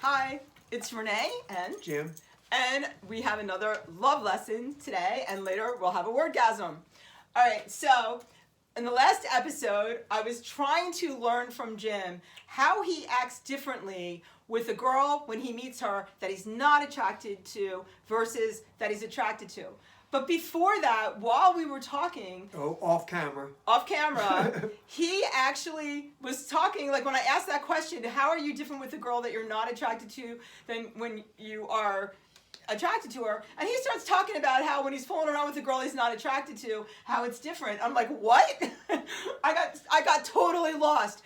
Hi, it's Renee and Jim. And we have another love lesson today, and later we'll have a wordgasm. All right, so in the last episode, I was trying to learn from Jim how he acts differently with a girl when he meets her that he's not attracted to versus that he's attracted to. But before that, while we were talking, Off camera, he actually was talking, like when I asked that question, how are you different with a girl that you're not attracted to than when you are attracted to her? And he starts talking about how when he's fooling around with a girl he's not attracted to, how it's different. I'm like, what? I got totally lost.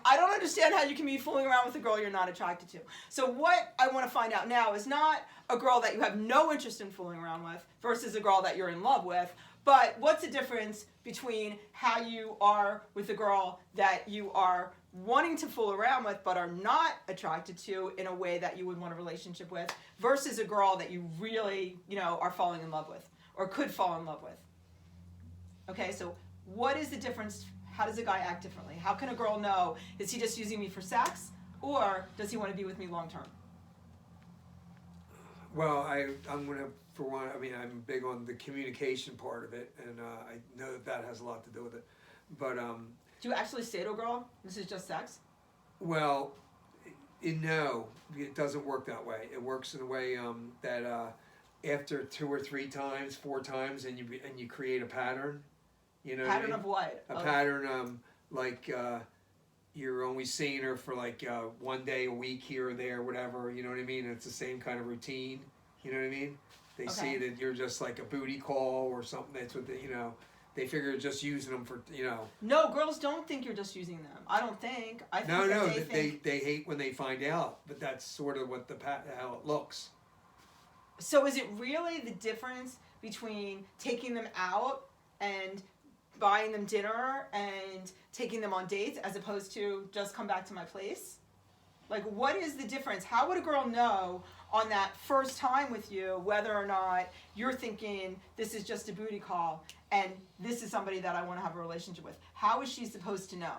I don't understand how you can be fooling around with a girl you're not attracted to. So what I want to find out now is not a girl that you have no interest in fooling around with versus a girl that you're in love with, but what's the difference between how you are with a girl that you are wanting to fool around with but are not attracted to in a way that you would want a relationship with versus a girl that you really, are falling in love with or could fall in love with. Okay, so what is the difference? How does a guy act differently? How can a girl know, is he just using me for sex or does he want to be with me long term? Well, I'm going to, for one, I'm big on the communication part of it, and I know that has a lot to do with it. But do you actually say to a girl, this is just sex? Well, no, it doesn't work that way. It works in a way that after 2 or 3 times, 4 times, and you create a pattern. Pattern of what? A pattern like you're only seeing her for like 1 day a week here or there, whatever. You know what I mean? It's the same kind of routine. You know what I mean? They see that you're just like a booty call or something. That's what they figure you're just using them for. No, girls don't think you're just using them. I don't think. I think no. They hate when they find out, but that's sort of what how it looks. So is it really the difference between taking them out and buying them dinner and taking them on dates as opposed to just come back to my place? Like, what is the difference? How would a girl know on that first time with you whether or not you're thinking this is just a booty call and this is somebody that I want to have a relationship with? How is she supposed to know?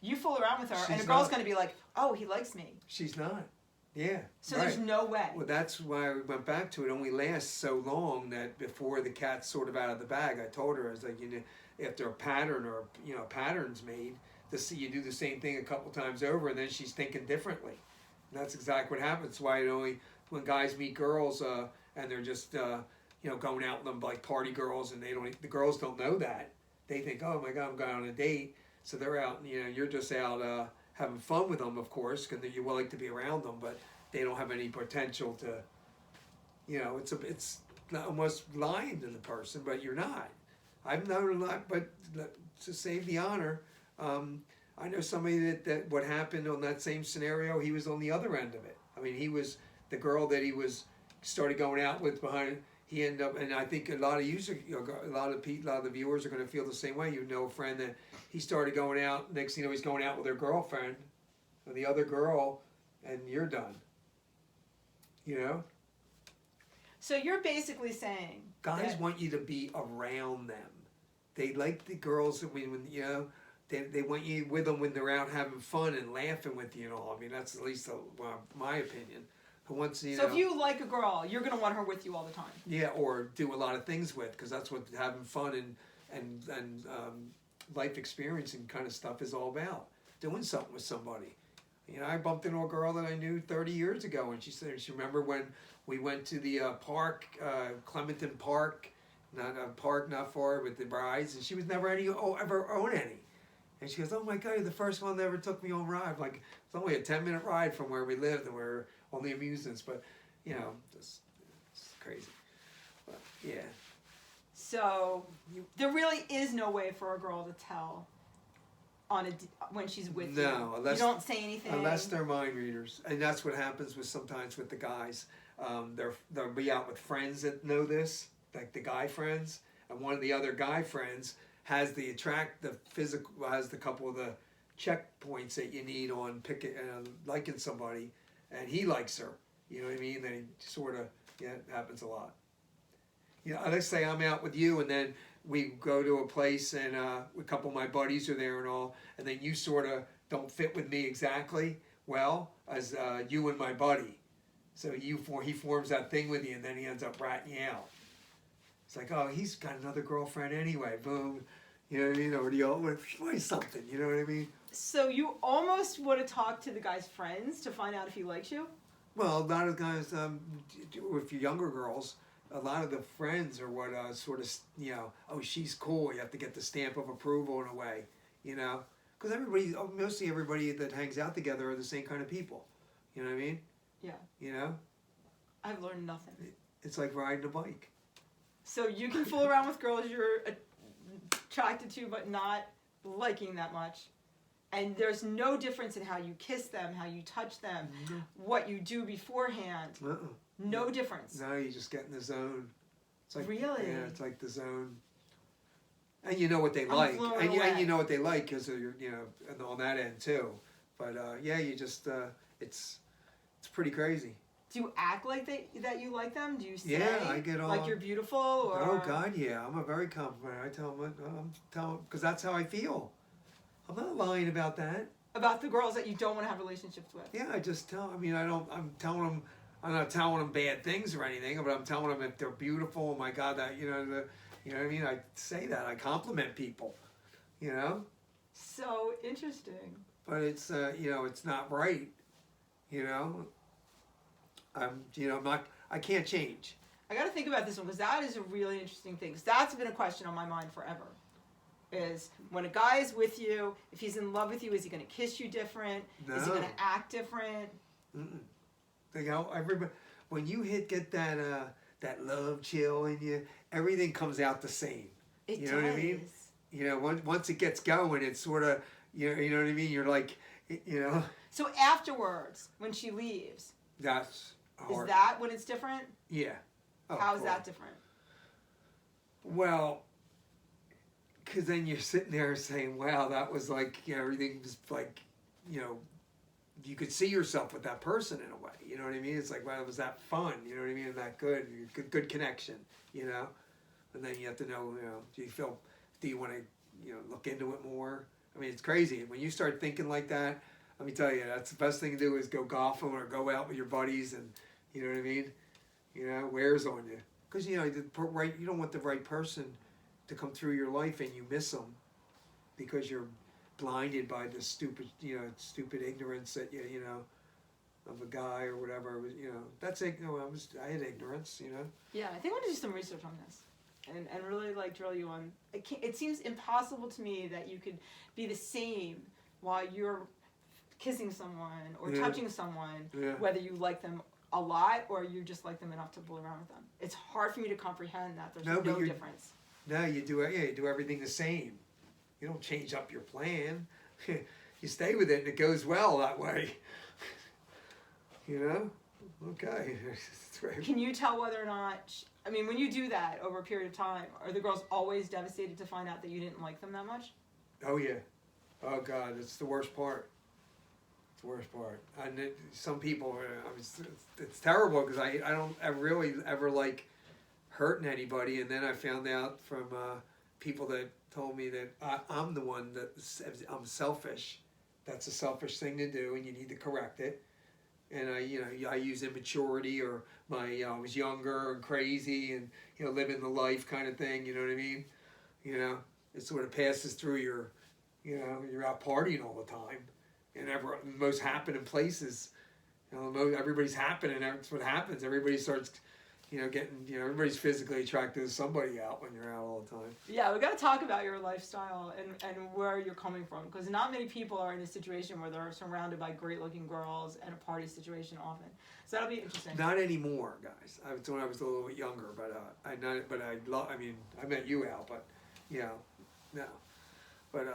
You fool around with her and a girl's going to be like, oh, he likes me. She's not. Yeah. So there's no way. Well, that's why we went back to it. Only lasts so long that before the cat's sort of out of the bag, I told her, I was like, after a pattern or pattern's made, you do the same thing a couple times over, and then she's thinking differently. And that's exactly what happens. Why when guys meet girls and they're just going out with them like party girls, and the girls don't know that. They think, oh my God, I'm going on a date, so they're out. You're just out having fun with them, of course, because you're willing to be around them, but they don't have any potential to. It's almost lying to the person, but you're not. I've known a lot, but to save the honor, I know somebody that what happened on that same scenario, he was on the other end of it. He was the girl that he was started going out with behind. He ended up, and I think a lot of a lot of the viewers are going to feel the same way. A friend that he started going out. Next thing you know, he's going out with their girlfriend, or the other girl, and you're done. So you're basically saying guys want you to be around them. They like the girls when they want you with them when they're out having fun and laughing with you and all. That's at least my opinion. But once so if you like a girl, you're going to want her with you all the time. Yeah, or do a lot of things with, because that's what having fun and life experiencing kind of stuff is all about. Doing something with somebody. I bumped into a girl that I knew 30 years ago, and she said she remembered when we went to the park, Clementon Park, not far with the brides, and she was never ever own any. And she goes, oh my God, you're the first one that ever took me on a ride. Like, it's only a 10-minute ride from where we lived, and we're on the amusements, but it's crazy. But yeah. So there really is no way for a girl to tell when she's with you. No, you don't say anything. Unless they're mind readers, and that's what happens sometimes with the guys. They'll be out with friends that know this, like the guy friends, and one of the other guy friends has the physical, has the couple of the checkpoints that you need on liking somebody, and he likes her. You know what I mean? Then it happens a lot. Let's say I'm out with you, and then we go to a place, and a couple of my buddies are there and all, and then you sort of don't fit with me exactly. well, as you and my buddy. So he forms that thing with you, and then he ends up ratting you out. It's like, oh, he's got another girlfriend anyway. Boom, you know what I mean? Or do something? You know what I mean? So you almost would have talked to the guy's friends to find out if he likes you? Well, a lot of guys, if you're younger girls, a lot of the friends are what sort of, oh, she's cool. You have to get the stamp of approval in a way, because mostly everybody that hangs out together are the same kind of people. You know what I mean? Yeah. I've learned nothing. It's like riding a bike. So you can fool around with girls you're attracted to but not liking that much. And there's no difference in how you kiss them, how you touch them, what you do beforehand. No difference. No, you just get in the zone. It's like, really? Yeah, it's like the zone. And you know what they like. And you know what they like because of your, and on that end too. But yeah, you just, it's pretty crazy. Do you act like that you like them? Do you say I get all, like you're beautiful? Or? Oh God, yeah. I'm a very compliment. I tell them, because that's how I feel. I'm not lying about that. About the girls that you don't want to have relationships with. Yeah, I just tell. I mean, I'm telling them. I'm not telling them bad things or anything, but I'm telling them if they're beautiful. Oh my God, that you know what I mean. I say that. I compliment people. So interesting. But it's it's not right. I'm not. I can't change. I got to think about this one because that is a really interesting thing. 'Cause that's been a question on my mind forever. Is when a guy is with you, if he's in love with you, is he going to kiss you different? No. Is he going to act different? Everybody, when you get that love chill in you, everything comes out the same. It know what I mean? Once it gets going, it's sort of you know what I mean. You're like, So afterwards, when she leaves, that's hard. Is that when it's different? Yeah. Oh, how is that different? Well, because then you're sitting there saying, wow, that was like, everything was like, you could see yourself with that person in a way. You know what I mean? It's like, wow, was that fun? You know what I mean? And that good connection, And then you have to know, do you want to, look into it more? I mean, it's crazy. When you start thinking like that, let me tell you, that's the best thing to do is go golfing or go out with your buddies and, you know what I mean? Wears on you. Because, you don't want the right person to come through your life and you miss them because you're blinded by the stupid ignorance that of a guy or whatever. That's I had ignorance. Yeah, I think I want to do some research on this and really drill you on. It seems impossible to me that you could be the same while you're kissing someone or touching someone, whether you like them a lot or you just like them enough to fool around with them. It's hard for me to comprehend that there's no difference. No, you do everything the same. You don't change up your plan. You stay with it and it goes well that way. Okay. Can you tell whether or not, when you do that over a period of time, are the girls always devastated to find out that you didn't like them that much? Oh yeah. Oh God, it's the worst part. It's the worst part. And some people, it's terrible because I don't really ever like hurting anybody, and then I found out from people that told me that I'm the one that I'm selfish. That's a selfish thing to do, and you need to correct it. And I use immaturity or I was younger and crazy and living the life kind of thing. You know what I mean? It sort of passes through your, you're out partying all the time, and most happening places. Everybody's happening. That's what happens. Everybody starts. Everybody's physically attracted to somebody out when you're out all the time. Yeah, we got to talk about your lifestyle and where you're coming from, because not many people are in a situation where they're surrounded by great-looking girls and a party situation often. So that'll be interesting. Not anymore, guys. When I was a little bit younger, but I met you out, but no, but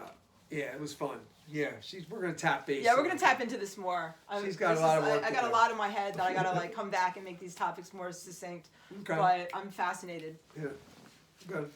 yeah, it was fun. Yeah, we're gonna tap base. Yeah, we're gonna tap into this more. She's got a lot of work. I got a lot in my head that I gotta come back and make these topics more succinct. Okay. But I'm fascinated. Yeah, good.